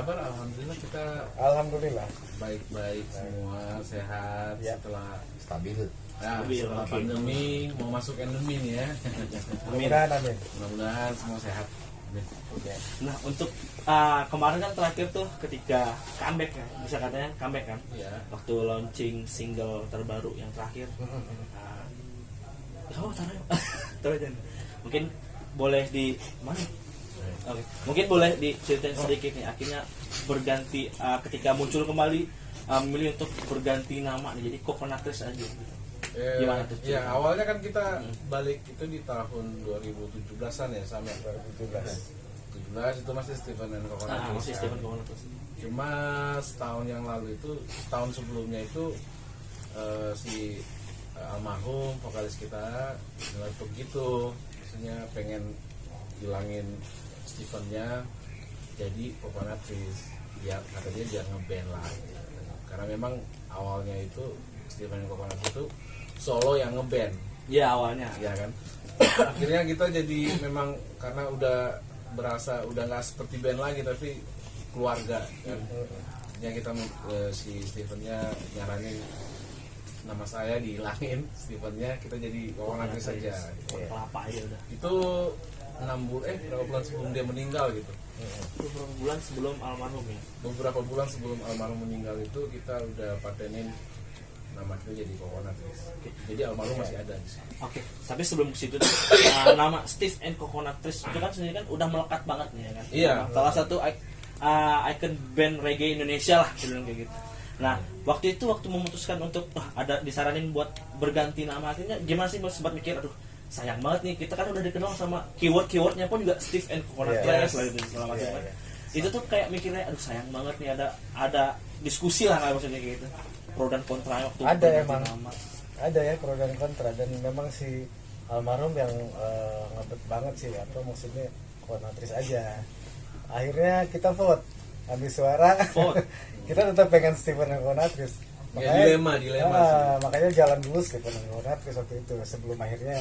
kabar? Alhamdulillah kita Alhamdulillah baik-baik semua, sehat ya. setelah Stabil. setelah pandemi mau masuk endemi nih ya. Mudah-mudahan amin. Mudah-mudahan semua sehat. Amin. Oke. Nah untuk kemarin kan terakhir tuh ketika comeback ya, bisa katanya comeback kan, Iya. waktu launching single terbaru yang terakhir. Taruh aja. Mungkin boleh di mana? Oke. Mungkin boleh diceritain sedikit nih, akhirnya berganti ketika muncul kembali memilih untuk berganti nama nih, jadi Coconutris aja gitu. Gimana tuh? Ya awalnya kan kita balik itu di tahun 2017-an ya, sama 2017. 17 itu masih Stephen and Coconutris. Masih Stephen Coconutris. Cuma setahun yang lalu itu, tahun sebelumnya itu si almarhum vokalis kita ngeletuk gitu, maksudnya pengen hilangin Stephennya jadi Coconutris, ya kata dia ngeband lah gitu. Karena memang awalnya itu Stephen and Coconutris itu solo yang ngeband Ya awalnya. ya kan. Akhirnya kita jadi memang karena udah berasa udah nggak seperti band lagi tapi keluarga kan. Ya kita si Stephennya nyaranin nama saya dihilangin, Stephennya kita jadi Coconutris saja gitu. Kelapa aja udah. Itu 6 bulan berapa bulan sebelum dia meninggal gitu. Beberapa bulan sebelum almarhum ya. Beberapa bulan sebelum almarhum meninggal itu kita udah patenin nama kita jadi Coconutris. Jadi almarhum masih ada di sini. Oke, tapi sebelum ke situ tuh, nama Steve and Coconutris itu kan sendiri kan udah melekat banget nih ya kan. Iya. Salah satu icon band reggae Indonesia lah bilang kayak gitu. Nah, waktu memutuskan untuk ada disaranin buat berganti nama, akhirnya gimana sih sempat mikir, aduh sayang banget nih, kita kan udah dikenal sama keywordnya pun juga Steve and Coconutris lah itu segala macam kan. Itu tuh kayak mikirnya, aduh sayang banget nih, ada diskusi lah kayak maksudnya gitu, pro dan kontra waktu Ada berganti emang. nama. Ada ya pro dan kontra, dan memang si almarhum yang ngebet banget sih, atau maksudnya Coconutris aja. Akhirnya kita vote, habis suara Vote. kita tetap pengen Stephen and Coconutris. Ya, dilema sih. Makanya jalan dulu Stephen and Coconutris waktu itu, sebelum akhirnya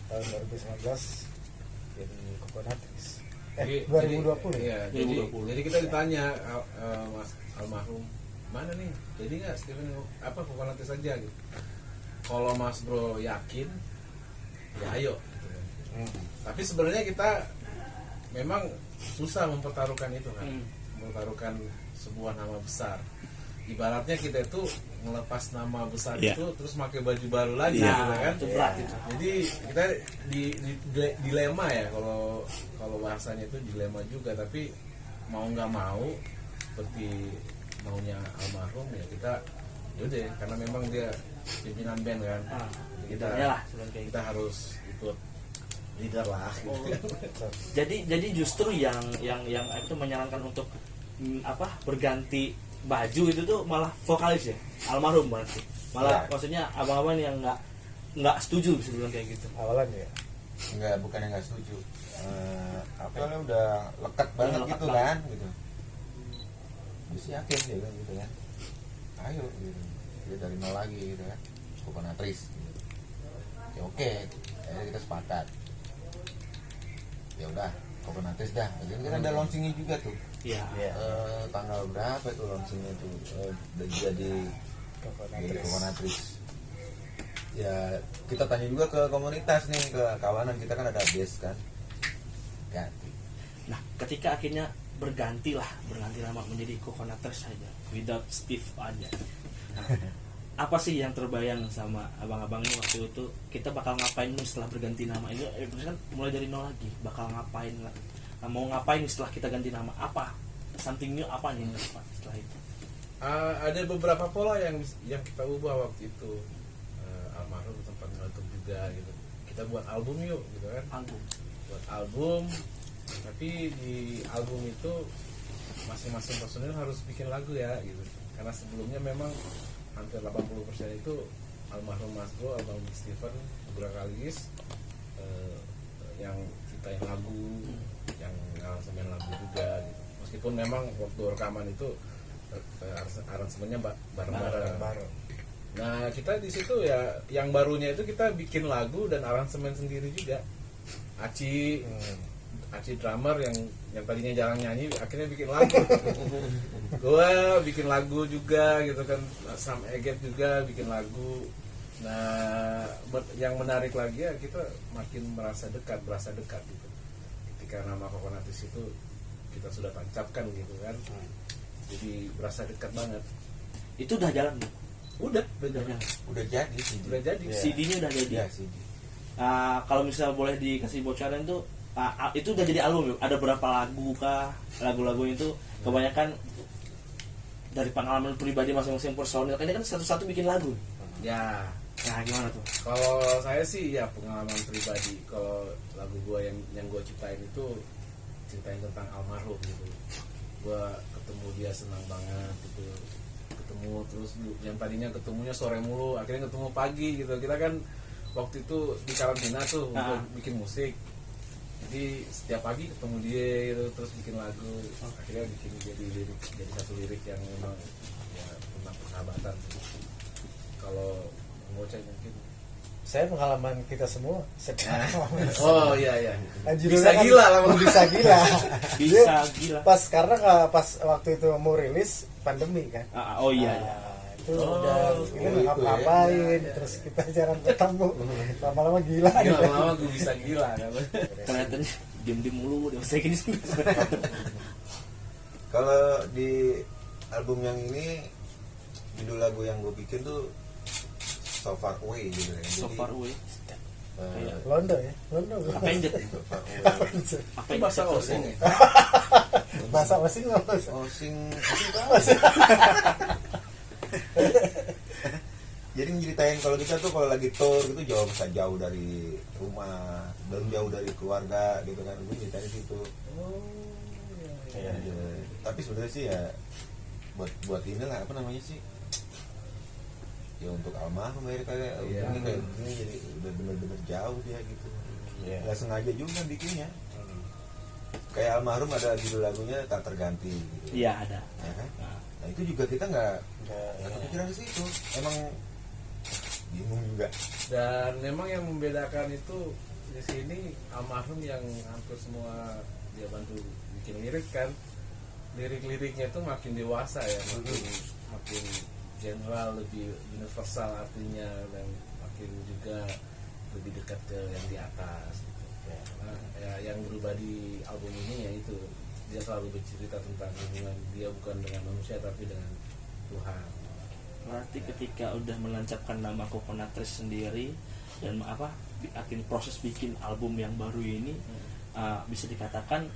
tahun 2019 jadi Coconutris. 2020 Iya, ya. jadi kita ditanya Mas almarhum, mana nih? Jadi nggak Stephen Coconutris saja gitu. Kalau Mas Bro yakin, ya ayo. Gitu kan. Tapi sebenarnya kita memang susah mempertaruhkan itu kan, mempertaruhkan sebuah nama besar. Ibaratnya kita itu melepas nama besar itu terus pakai baju baru lagi gitu kan. Itu berat itu. Jadi kita di dilema ya, kalau bahasanya itu dilema juga, tapi mau nggak mau seperti maunya almarhum ya kita yaudah, karena memang dia pimpinan band kan. Jadi kita harus ikut leader lah gitu. Jadi justru yang itu menyarankan untuk berganti baju itu tuh malah vokalis ya, almarhum berarti. Malah maksudnya abang-abang yang nggak setuju bisa bilang kayak gitu. Awalan ya. Enggak, bukan yang nggak setuju. Apalagi udah lekat banget lekat gitu banget. kan, gitu. Bisa yakin dia kan gitu kan. Ayo gitu. Dia dari nol lagi gitu kan. Coconutris. Gitu. Ya oke, akhirnya kita sepakat. Ya udah, Coconutris dah. Jadi kan ada launchingnya juga tuh. Iya. Tanggal berapa itu launchingnya tuh? Jadi Coconutris. Ya kita tanya juga ke komunitas nih, ke kawanan kita kan ada base kan. Ganti. Nah, ketika akhirnya berganti nama menjadi Coconutris saja, without Steve aja. Nah, apa sih yang terbayang sama abang-abang ini waktu itu? Kita bakal ngapain nih setelah berganti nama ini? Kan mulai dari nol lagi, bakal ngapain lah? Nah, mau ngapain nih setelah kita ganti nama? Apa? Something new apa nih setelah itu? Ada beberapa pola yang kita ubah waktu itu. Almarhum tempat ngeletuk juga gitu. Kita buat album yuk gitu kan. Buat album, tapi di album itu masing-masing personil harus bikin lagu ya gitu. Karena sebelumnya memang hampir 80% itu almarhum Mas Bro, almarhum Stephen, beberapa kali yang ciptain lagu, yang aransemen lagu juga gitu. Meskipun memang waktu rekaman itu aransemennya bareng-bareng. Nah kita di situ ya, yang barunya itu kita bikin lagu dan aransemen sendiri juga. Aci Aci drummer yang tadinya jarang nyanyi akhirnya bikin lagu. Gue bikin lagu juga gitu kan, Sam Eget juga bikin lagu. Nah, yang menarik lagi ya kita makin berasa dekat gitu. Ketika nama Coconutis itu kita sudah tancapkan gitu kan. Jadi berasa dekat banget. Itu udah jalan nih. Udah jalan. Udah jadi sih. Udah jadi. CD-nya udah jadi. Ya CD. Kalau misal boleh dikasih bocoran tuh, itu udah jadi album. Ada berapa lagu kah? Lagu-lagu itu kebanyakan dari pengalaman pribadi masing-masing personil. Ini kan satu-satu bikin lagu. Ya. Nah, gimana tuh? Kalau saya sih ya pengalaman pribadi. Kalau lagu gue yang gue ciptain itu ceritain tentang almarhum gitu. Gue ketemu dia senang banget gitu. Ketemu terus yang tadinya ketemunya sore mulu, akhirnya ketemu pagi gitu. Kita kan waktu itu di karantina tuh untuk bikin musik. Jadi setiap pagi ketemu dia gitu, terus bikin lagu. Akhirnya bikin jadi satu lirik yang memang ya tentang persahabatan. Kalau ngoceh mungkin Saya pengalaman kita semua sedang. oh iya Judulnya bisa kan gila lah bisa gila. Bisa Dia gila. Pas karena pas waktu itu mau rilis pandemi kan. Oh iya. Itu Oh, udah kita itu ngapa-ngapain ya. terus kita jarang ketemu. Lama-lama gila. lama-lama gue bisa gila kan. Kelihatannya diem-diem mulu dia saya gini. Kalau di album yang ini judul lagu yang gue bikin tuh So Far Away gitu ya. So Far Away. Londo ya, Londo. Apa yang jadi? So Far Away. Apa Itu yang bahasa jadi? Osing ya? Bahasa masing nggak bahasa. Osing Jadi nyeritain kalau kita tuh kalau lagi tour gitu jauh dari rumah dan jauh dari keluarga gitu kan, gue nyeritain situ. Iya. Tapi sebenarnya sih ya buat inilah apa namanya sih, ya untuk almarhum ya kayak Iya. ini kayak begini jadi udah bener-bener jauh dia gitu. Iya. Nggak sengaja juga bikinnya. Kayak almarhum ada judul lagunya Tak Terganti gitu. Iya ada. Ya kan? Nah, Nah itu juga kita nggak Nggak, kepikiran ke situ. Emang bingung juga. Dan memang yang membedakan itu di sini almarhum yang hampir semua dia bantu bikin lirik kan, lirik-liriknya itu makin dewasa ya, makin general, lebih universal artinya, dan makin juga lebih dekat ke yang di atas gitu. Nah, ya, yang berubah di album ini ya itu dia selalu bercerita tentang hubungan dia bukan dengan manusia tapi dengan Tuhan. berarti ketika udah menancapkan nama Coconutis sendiri dan akhir proses bikin album yang baru ini bisa dikatakan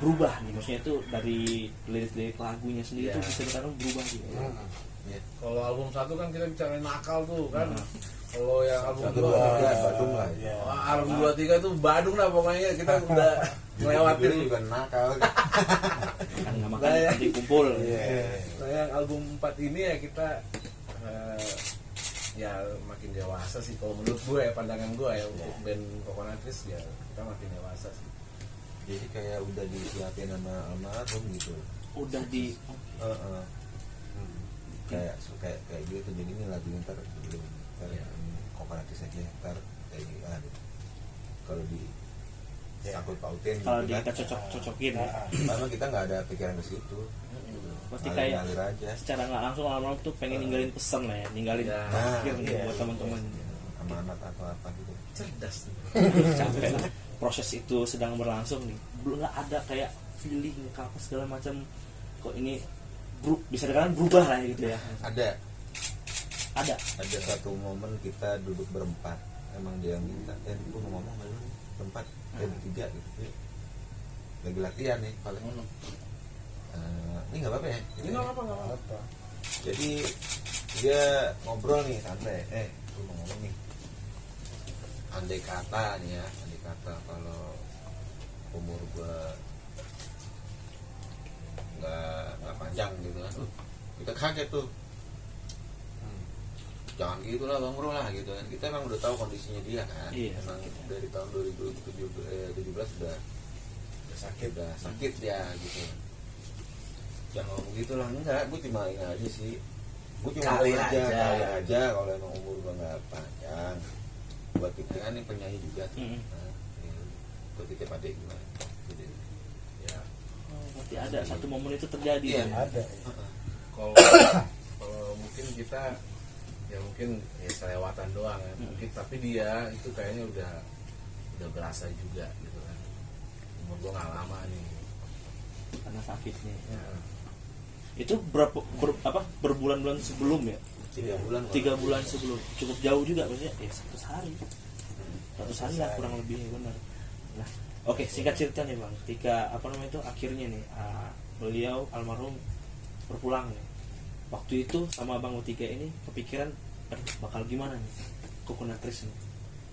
berubah nih, maksudnya itu dari lirik-lirik lagunya sendiri itu Ya. bisa dikatakan berubah gitu. Ya. Kalau album 1 kan kita bicara nakal tuh kan. Kalau yang album Satu, 2 dua, tiga, Badung lah. Iya. album 2 3 tuh Badung lah pokoknya kita udah Judulnya ngelewatin. juga nakal. Kan nggak makan Nah, ya. nanti kumpul. Nah, yang album 4 ini ya kita ya makin dewasa sih kalau menurut gue ya, pandangan gue ya untuk band Coconutis ya kita makin dewasa sih. Jadi kayak udah disiapin sama almarhum gitu. Udah di Kayak gitu. Jadi ini lagunya ntar Iya. Coconutis aja ntar kayak gitu. Kalau di Ya. sangkut pautin kalau gitu kita kan. cocok-cocokin ya. Karena kita nggak ada pikiran ke situ. Pasti Ngalir- kayak ngalir aja secara nggak langsung almarhum tuh pengen ninggalin pesan lah ya, ninggalin Ya. akhir nih Iya. buat teman-teman. amanat atau apa gitu. Cerdas nih. Capek lah. Proses itu sedang berlangsung nih, belum nggak ada kayak feeling apa segala macam, kok ini bisa dikatakan berubah lah gitu ya. Ada Ada satu momen kita duduk berempat, emang dia yang minta, gue mau ngomong sama lu berempat, bertiga gitu, lagi latihan nih paling. Ini nggak apa-apa ya? Ini nggak apa-apa. Apa? Jadi dia ngobrol nih santai, gue mau ngomong nih, andai kata kalau umur gue nggak panjang gitu kan, kita kaget tuh. Jangan gitu lah Bang Bro lah gitu kan, kita emang udah tahu kondisinya dia kan. Iya. Emang dari tahun 2017 udah sakit ya gitu. Jangan ngomong gitu lah, enggak, gue cuma ini aja sih, gue cuma Kali ngomong aja. aja kalau emang umur gue nggak panjang, buat kita kan yang penyanyi juga tuh. Mm. Nah, ya. ketika pada gimana gitu. Ya Berarti ada satu momen itu terjadi. Iya. Ya? Ada. kalau kalau mungkin kita ya mungkin ya selewatan doang ya mungkin, tapi dia itu kayaknya udah berasa juga gitu kan. Umur gua nggak lama nih Karena sakitnya. ya. Itu berbulan-bulan sebelum ya? 3 bulan 3 bulan sebelum, cukup jauh juga maksudnya. 100 hari. 100 hari lah kurang lebih, benar. Nah, oke, singkat cerita nih bang. Ketika itu akhirnya nih beliau almarhum berpulang nih. Waktu itu sama Bang Utiga ini kepikiran, aduh bakal gimana nih Coconutris nih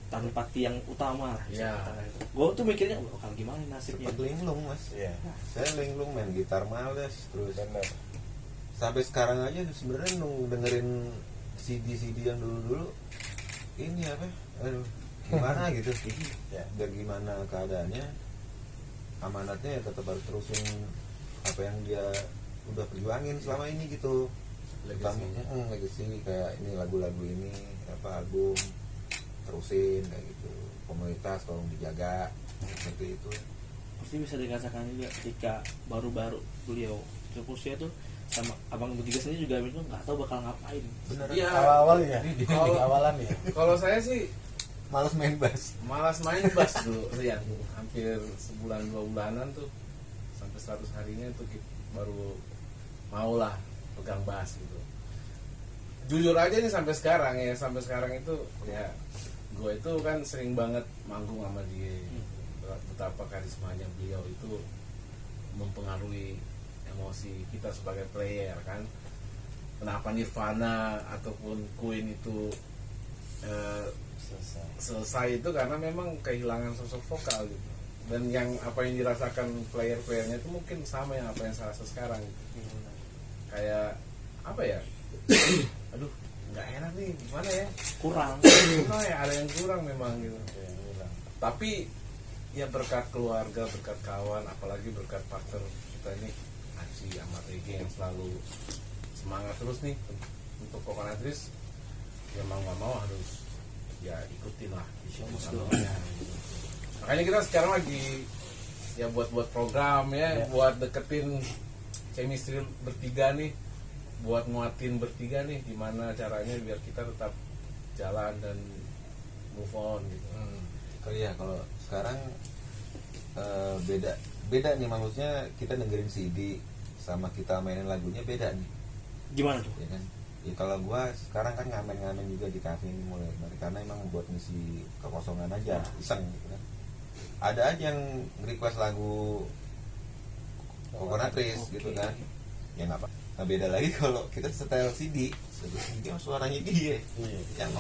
tanpa tiang utama lah. Iya. Gue tuh mikirnya bakal gimana nasibnya. sempat linglung mas. Iya. Saya linglung main gitar males terus Benar. sampai sekarang aja sebenarnya dengerin CD yang dulu ini apa aduh gimana gitu Ya. biar gimana keadaannya amanatnya ya tetap harus terusin apa yang dia udah perjuangin selama ini gitu. Legasinya. Legacy kayak ini lagu-lagu ini apa album terusin kayak gitu, komunitas tolong dijaga seperti itu. Pasti bisa dikatakan juga ketika baru-baru beliau usia tuh sama Abang Utiga sendiri juga itu nggak tahu bakal ngapain. Bener. Iya. Awal-awal ya. Kalau- Awalan ya. Kalau saya sih Males main bass. malas main bass dulu ya, hampir sebulan 2 bulanan tuh sampai 100 harinya tuh baru maulah pegang bass gitu. Jujur aja nih sampai sekarang itu ya gue itu kan sering banget manggung sama dia, betapa karismanya beliau itu mempengaruhi emosi kita sebagai player kan. Kenapa Nirvana ataupun Queen itu selesai itu karena memang kehilangan sosok vokal gitu. Dan yang apa yang dirasakan player-playernya itu mungkin sama yang apa yang saya rasa sekarang gitu. Kayak apa ya? Aduh, nggak enak nih, gimana ya? Kurang. Kurang ya, ada yang kurang memang gitu. Tapi ya berkat keluarga, berkat kawan, apalagi berkat partner kita ini Aci sama Regi yang selalu semangat terus nih untuk Coconutris, ya mau nggak mau harus ya ikutin lah sama-sama gitu. Makanya kita sekarang lagi ya buat program ya, buat deketin chemistry bertiga nih, buat nguatin bertiga nih gimana caranya biar kita tetap jalan dan move on gitu. Oh iya, kalau sekarang beda nih, maksudnya kita dengerin CD sama kita mainin lagunya beda nih, Gimana tuh? ya kan? Ya kalau gua sekarang kan ngamen juga di kafe ini mulai karena emang buat ngisi kekosongan aja, iseng gitu kan. Ada aja yang request lagu Coconutris gitu kan, ya nggak apa. Nah beda lagi kalau kita setel CD suaranya dia, yang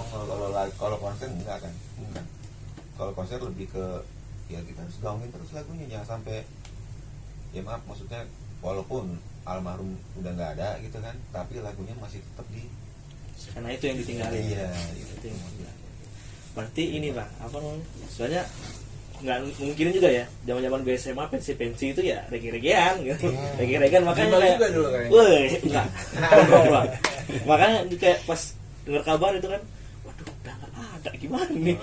kalau konser enggak kan, enggak. Kalau konser lebih ke ya kita harus gaungin terus lagunya, jangan sampai ya maaf maksudnya walaupun almarhum udah nggak ada gitu kan, tapi lagunya masih tetap di Karena itu yang ditinggalin. iya Itu yang ditinggalin. Berarti ini bang, apa namanya? Soalnya nggak mungkin juga ya. Zaman-zaman gue SMA pensi itu ya rege-regean gitu. Rege-regean makanya Gimbal kayak, juga dulu kayaknya. woi enggak. Bang. Makanya kayak pas dengar kabar itu kan, waduh udah nggak ada gimana nih.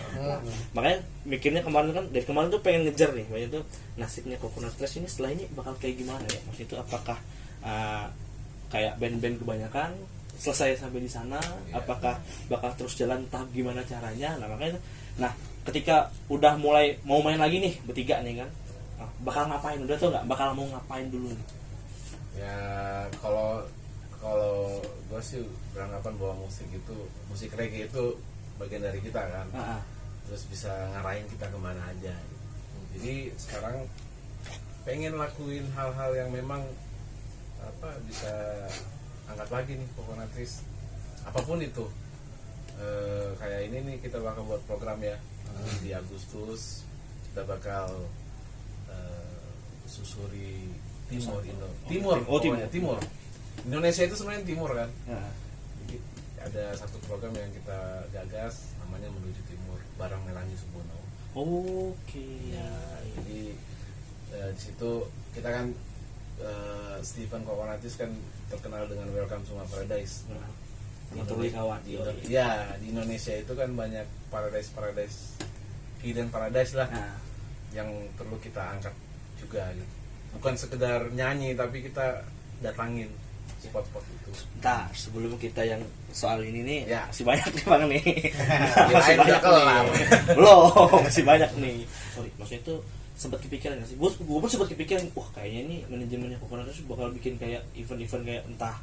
Makanya mikirnya kemarin kan dari kemarin tuh pengen ngejar nih, makanya tuh nasibnya Coconutris ini setelah ini bakal kayak gimana ya? Maksudnya itu apakah kayak band-band kebanyakan selesai sampai di sana, apakah bakal terus jalan tahap gimana caranya? Nah makanya, ketika udah mulai mau main lagi nih bertiga nih kan, bakal ngapain? Udah tau nggak? Bakal mau ngapain dulu nih? Ya kalau gue sih beranggapan bahwa musik reggae itu bagian dari kita kan, terus bisa ngarahin kita kemana aja. Jadi sekarang pengen lakuin hal-hal yang memang bisa angkat lagi nih Coconutris, apapun itu. Kayak ini nih kita bakal buat program ya di Agustus, kita bakal susuri timur timur Indonesia itu sebenarnya timur kan. Jadi ada satu program yang kita gagas namanya Menuju Timur bareng Melani Subono. Oke. Ya, jadi di situ kita kan Stephen Coconutris kan terkenal dengan Welcome to My Paradise. Motorli kawan. Ya, di Indonesia itu kan banyak paradise hidden paradise lah. yang perlu kita angkat juga gitu. Bukan sekedar nyanyi tapi kita datangin spot-spot itu. Bentar, sebelum kita yang soal ini nih, Ya. masih banyak nih bang nih. Kirain Masih udah banyak kelar. nih. Belum, masih banyak nih. Sorry, maksudnya itu sempat kepikiran nggak sih? Gue pun sempat kepikiran, wah kayaknya nih manajemennya Coconut Trees bakal bikin kayak event-event kayak entah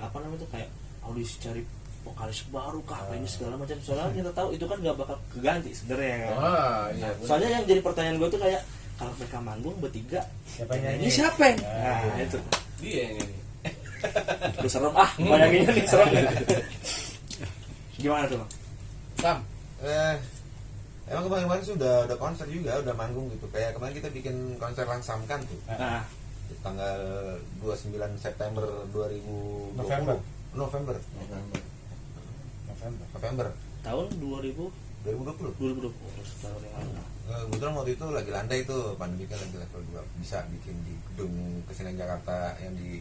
apa namanya tuh kayak audisi cari vokalis baru kah, apa ini segala macam. Soalnya kita tahu itu kan nggak bakal keganti sebenarnya kan. Wah, iya. bener. Soalnya yang jadi pertanyaan gue tuh kayak kalau mereka manggung bertiga, Siapa ini nyanyi? siapa yang? Nah, itu. Dia yang ini. Udah serem bayanginnya nih serem. Gimana tuh bang? Sam, Emang kemarin sih udah konser juga, udah manggung gitu. Kayak kemarin kita bikin konser Langsamkan tuh. Nah, Di tanggal 29 September 2020. November. November. November. tahun 2020 2020. setahun yang lalu. Kebetulan waktu itu lagi landai tuh, pandemi kan lagi level 2. Bisa bikin di gedung Kesenian Jakarta yang di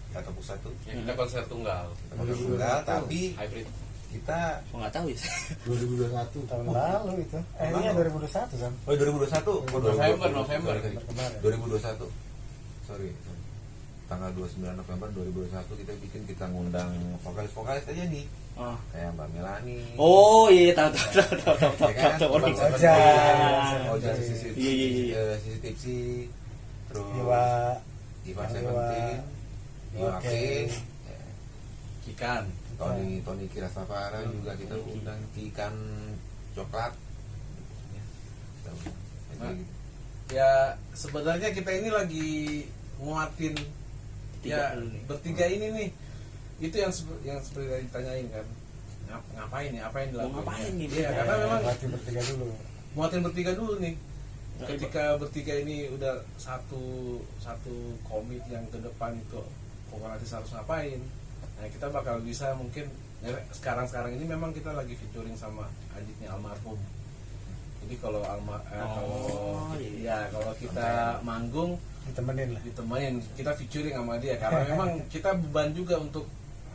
Jakarta Pusat tuh. ya kita konser tunggal, Konser tunggal, tapi hybrid. kita Gua nggak tahu ya. 2021 Tahun lalu itu. Ini ya 2021 Sam. Oh 2021. Oh, November. Sorry. Kemarin. 2021. Sorry. Tanggal 29 November 2021 kita ngundang vokalis aja nih. Oh. Kayak Mbak Melani. Oh iya tahu. Ya kan? Ojan sisi Iya. sisi tipsi. Terus Iwa Ivan Iwa. Seventeen, Iwa Oke. P, ya, Kikan. Tony Kirasafara juga kita undang, Kikan Coklat. Ya, kita undang. Nah. Gitu. Ya sebenarnya kita ini lagi nguatin Tiga ya dulu nih. bertiga ini nih. Itu yang seperti tadi ditanyain kan. Ngapain nih? Apa yang dilakukan? Mau ngapain nih? Iya, karena memang Latih bertiga dulu. muatin bertiga dulu nih. Nah, Ketika bertiga ini udah satu komit yang ke depan itu Coconut Trees harus ngapain. Nah, kita bakal bisa mungkin sekarang ini memang kita lagi featuring sama adiknya almarhum. Jadi kalau kalau kita manggung Ditemenin lah. ditemenin, kita featuring sama dia karena memang kita beban juga untuk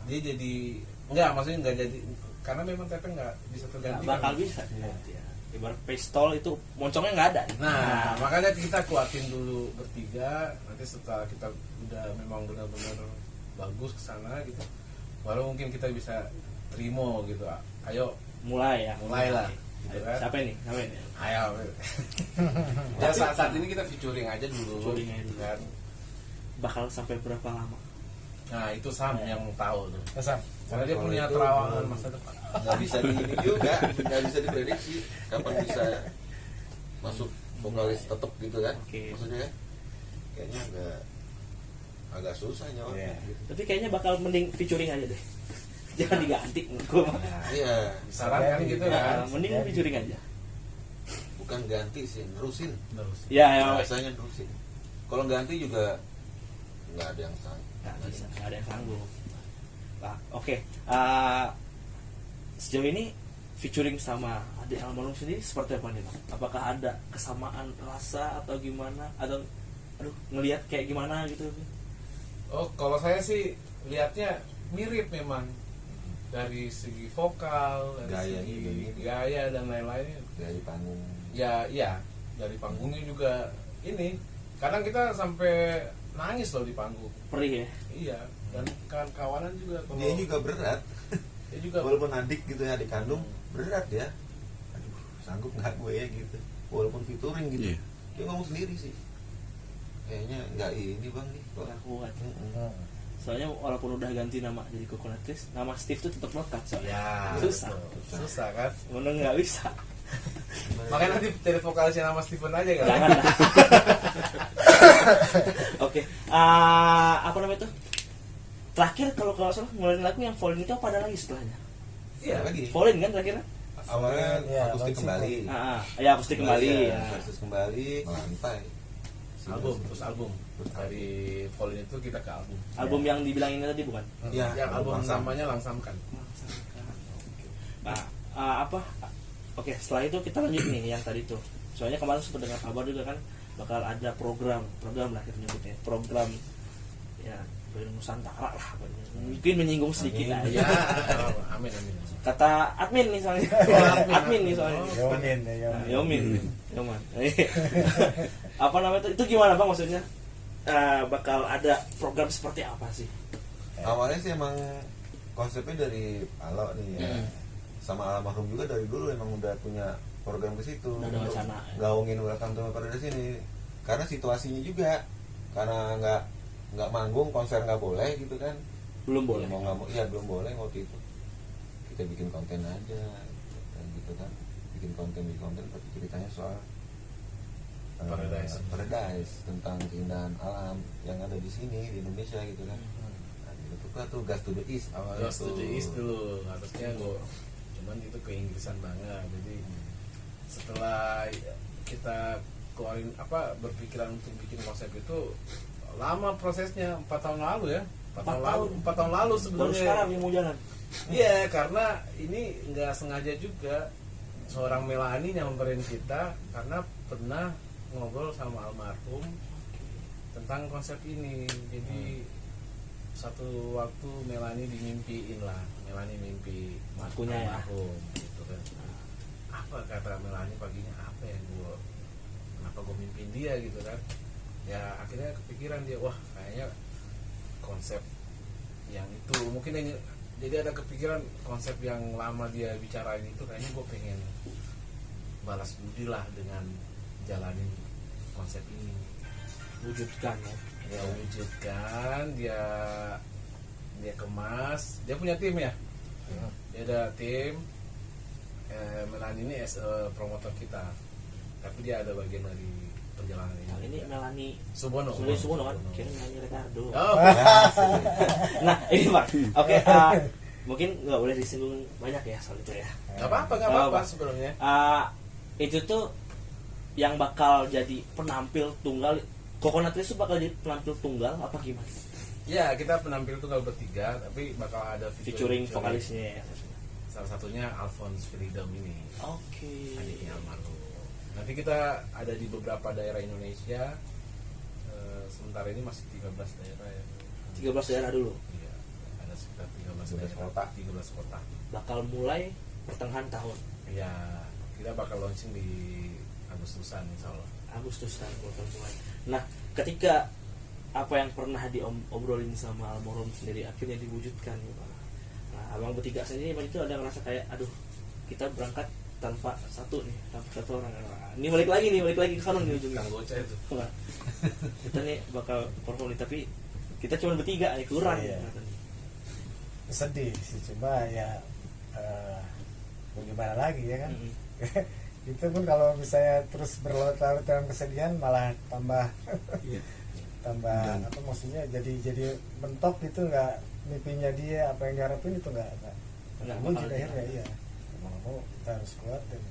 dia jadi maksudnya nggak jadi karena memang Tete nggak bisa Nggak tergantikan. bakal bisa. Ya. Ibarat pistol itu moncongnya nggak ada. Nah, makanya kita kuatin dulu bertiga. Nanti setelah kita udah memang benar-benar bagus ke sana gitu, baru mungkin kita bisa terima gitu. Ayo mulai mulailah. Gitu Ayo, kan. siapa ini? Ayo. Ya saat ini kita featuring aja dulu. Featuring aja dulu. Kan. Bakal sampai berapa lama? Nah, itu Sam yang tahu tuh. Sam. Karena dia Kalau punya itu, terawangan masa depan. nggak bisa di ini juga, nggak bisa diprediksi kapan bisa masuk vokalis tetap gitu kan. Oke. Maksudnya kan kayaknya agak susah nyawa. Iya. Tapi kayaknya bakal mending featuring aja deh. Jangan diganti gua mah. Iya, Disarankan gitu kan. Nah, mending featuring aja. bukan ganti sih, nerusin. Terus. Ya, ya. Biasanya nerusin. Kalau ganti juga nggak ada yang sang. Nggak bisa, nggak ada yang sanggup. Nah, oke. Sejauh ini featuring sama adik almarhum sendiri seperti apa nih bang? Apakah ada kesamaan rasa atau gimana? Atau ngelihat kayak gimana gitu? Oh, kalau saya sih lihatnya mirip memang dari segi vokal, dari Gayanya segi juga mirip. gaya dan lain-lainnya. Dari panggung. Ya, iya, dari panggungnya juga ini. Kadang kita sampai nangis loh di panggung. Perih ya? Iya, dan kawan-kawanan juga. Kalau Dia juga berat. dia juga Walaupun adik gitu ya, adik kandung berat ya. Aduh, sanggup nggak gue ya gitu. Walaupun featuring gitu. Iya. Dia ngomong sendiri sih. Kayaknya nggak ini bang nih. Kok. Nggak kuat. Mm-mm. Soalnya walaupun udah ganti nama jadi Coconut Trees, nama Steve tuh tetap melekat soalnya. ya Susah. susah kan. Mana nggak bisa. Makanya nanti cari vokalisnya nama Steven aja kan. Jangan lah. Oke. Apa namanya tuh? Terakhir kalau nggak salah ngeluarin lagu yang Fallen itu apa ada lagi setelahnya? Iya. Lagi. Fallen kan terakhirnya? Awalnya Iya, akustik langsung. kembali. Ya akustik kembali. Ya. Versus kembali melantai. Terus album dari Fallen itu kita ke album. Album yang dibilang ini tadi bukan? Ya, Yang album Langsam. namanya Langsamkan. Nah, Oke, setelah itu kita lanjut nih yang tadi tuh. Soalnya kemarin sempat dengar kabar juga kan bakal ada program lah kita nyebutnya. Program ya band Nusantara lah, mungkin menyinggung sedikit aja. Ya, amin. Kata admin nih soalnya. Admin nih soalnya. Yomin. Apa namanya itu gimana Bang maksudnya? Bakal ada program seperti apa sih? Awalnya sih emang konsepnya dari Alo nih ya. Sama almarhum juga dari dulu emang udah punya program ke situ. Udah ada wacana, ya. Gaungin Welcome to Paradise ini. Karena situasinya juga karena nggak manggung, konser nggak boleh gitu kan. Belum boleh. Mau nggak mau, ya belum boleh waktu itu. Kita bikin konten aja gitu kan. Bikin konten tapi ceritanya soal Paradise tentang keindahan alam yang ada di sini di Indonesia gitu kan. Nah, itu kan tuh Gas to the East awalnya. Gas to the East dulu, harusnya gue cuman itu keinggrisan banget. Jadi setelah kita keluarin berpikiran untuk bikin konsep itu lama prosesnya, 4 tahun lalu ya. 4 tahun lalu Baru sebenarnya. sekarang yang mau jalan. Iya, karena ini nggak sengaja juga seorang Melani nyamperin kita karena pernah ngobrol sama almarhum tentang konsep ini. Jadi satu waktu Melani dimimpiin lah, Melani mimpi Akunya ya. almarhum gitu kan. Apa kata Melani paginya, apa ya kenapa gue mimpiin dia gitu kan. Ya akhirnya kepikiran dia, wah kayaknya konsep yang itu mungkin ini, jadi ada kepikiran konsep yang lama dia bicarain itu kayaknya gue pengen balas budi lah dengan jalanin konsep ini, Wujudkan ya. wujudkan, dia kemas, dia punya tim ya, dia ada tim. Melani ini promotor kita, tapi dia ada bagian dari perjalanan Yang ini Melani Subono kan, kira Melani Ricardo. Oh, Nah ini Bang, oke, mungkin nggak boleh disinggung banyak ya soal itu ya. nggak apa-apa sebenarnya. Itu tuh yang bakal jadi penampil tunggal, Coconut Trees itu bakal jadi penampil tunggal apa gimana? Ya, kita penampil tunggal bertiga, tapi bakal ada Featuring vokalisnya ya. Salah satunya Alphonse Freedom ini, Oke. adiknya almarhum. Nanti kita ada di beberapa daerah Indonesia. Sementara ini masih 13 daerah ya. 13 daerah dulu. Iya, ada sekitar 13 13 daerah, kota. 13 kota. Bakal mulai pertengahan tahun. Iya, kita bakal launching di Agustusan insya Allah. Agustus kan bakal mulai. Nah, ketika apa yang pernah diobrolin sama almarhum sendiri akhirnya diwujudkan ya Pak. Nah, abang bertiga sendiri itu ada ngerasa kayak aduh, kita berangkat tanpa satu orang. Nah, ini balik lagi ke sana nih ujungnya. Kang Goca itu. Nah, kita nih bakal perform nih, tapi kita cuma bertiga nih, kurang. Iya. Sedih sih, cuma ya mau gimana lagi ya kan. Itu pun kalau misalnya terus berlarut-larut dalam kesedihan malah tambah apa maksudnya jadi mentok gitu, nggak mimpinya dia apa yang diharapin itu nggak wujud akhirnya. Iya, mau kita harus kuat dan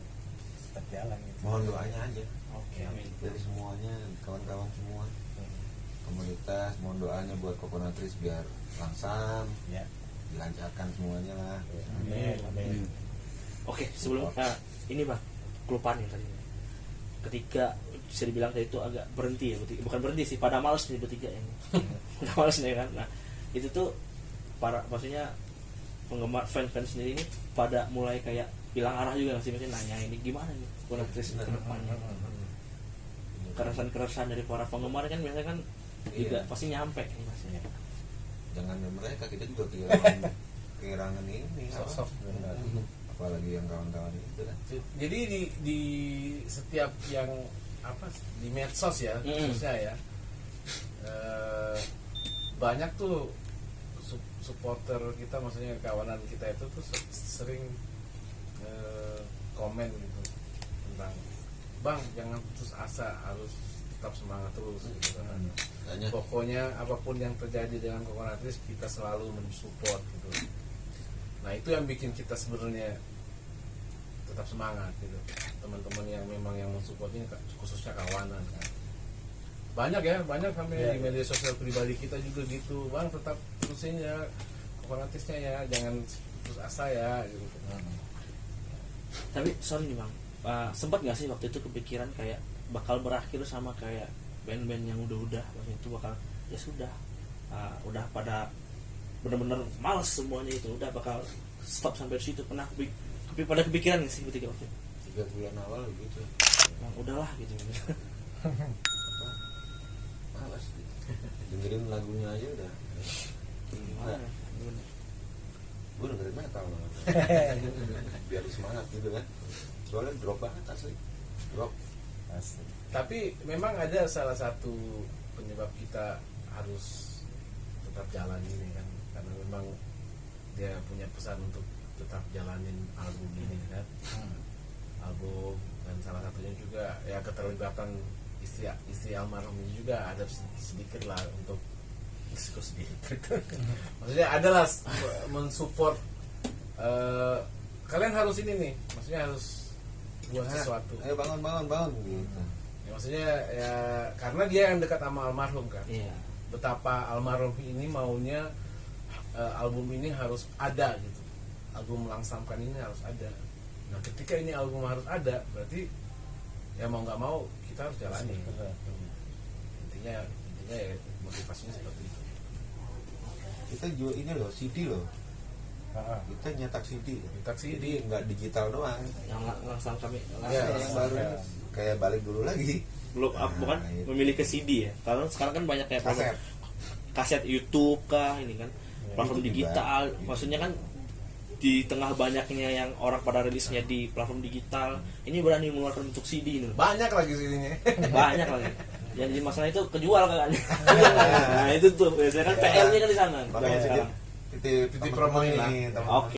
tetap jalan gitu. Mohon doanya aja. Oke, amin. Dari semuanya, kawan-kawan semua, komunitas, mohon doanya buat Coconut Trees biar langsam, Ya, dilancarkan semuanya lah. amin. Oke, sebelum ini Bang, kelupaan yang tadi. Ketika bisa dibilang tadi itu agak berhenti ya, bukan berhenti sih, pada males nih bertiga ini. Pada males nih kan. Nah, itu tuh maksudnya penggemar fans sendiri ini pada mulai kayak hilang arah juga sih, mungkin nanya ini gimana nih Coconut Trees ke depannya. Keresahan dari para penggemar kan biasanya kan juga pasti nyampe nih Mas. Jangan mereka, kita juga kehilangan ini Sosok. apalagi yang kawan-kawan itu kan. Jadi di setiap yang di medsos ya, khususnya ya, banyak tuh supporter kita, maksudnya kawanan kita itu tuh sering komen gitu tentang, bang jangan putus asa, harus tetap semangat terus gitu kan. Pokoknya apapun yang terjadi dengan Coconut Trees kita selalu mensupport gitu. Nah itu yang bikin kita sebenarnya tetap semangat gitu. Teman-teman yang memang yang mensupport ini khususnya kawanan kan. Banyak sampai di media sosial pribadi kita juga gitu, bang tetap terusin ya Coconut Trees-nya ya, jangan putus asa ya gitu. Tapi sorry nih Bang, sempat nggak sih waktu itu kepikiran kayak bakal berakhir sama kayak band-band yang udah maksudnya itu bakal ya sudah udah pada bener-bener males semuanya itu, udah bakal stop sampai di situ. Pernah tapi pada kepikiran nggak sih ketika waktu itu? 3 bulan awal gitu Nah, udahlah gitu. malas gitu. Dengerin lagunya aja udah Gimana? gue dengerin metal malah. Biar semangat gitu kan, soalnya drop banget asli, drop. Asli. Tapi memang ada salah satu penyebab kita harus tetap jalan ini kan, karena memang dia punya pesan untuk tetap jalanin album ini kan, album, dan salah satunya juga ya keterlibatan istri almarhum ini juga ada sedikit lah untuk sedikit. Maksudnya adalah mensupport, kalian harus ini nih, maksudnya harus buat sesuatu. Ayo bangun gitu. Ya, maksudnya ya karena dia yang dekat sama almarhum kan. Iya. Betapa almarhum ini maunya album ini harus ada gitu. Album Langsamkan ini harus ada. Nah, ketika ini album harus ada, berarti ya mau nggak mau kita harus jalani. Intinya ya motivasinya seperti itu. Kita jual ini loh, CD loh. Kita nyetak CD. Nyetak CD. Jadi nggak digital doang. Yang langsung kami Ya, yang baru ya. kayak balik dulu lagi. belum bukan itu. memilih ke CD ya. Kalau sekarang kan banyak kayak Kaset. kaset YouTube kah ini kan. Platform YouTube digital. juga. Maksudnya kan di tengah banyaknya yang orang pada rilisnya di platform digital, ini berani mengeluarkan bentuk CD ini. Banyak lagi CD-nya. Banyak lagi. Yang jadi masalah itu kejual kan. Nah, itu tuh biasanya kan PR-nya kan di sana. Makanya Sekarang. titip Titip promoin lah. teman-teman. Oke.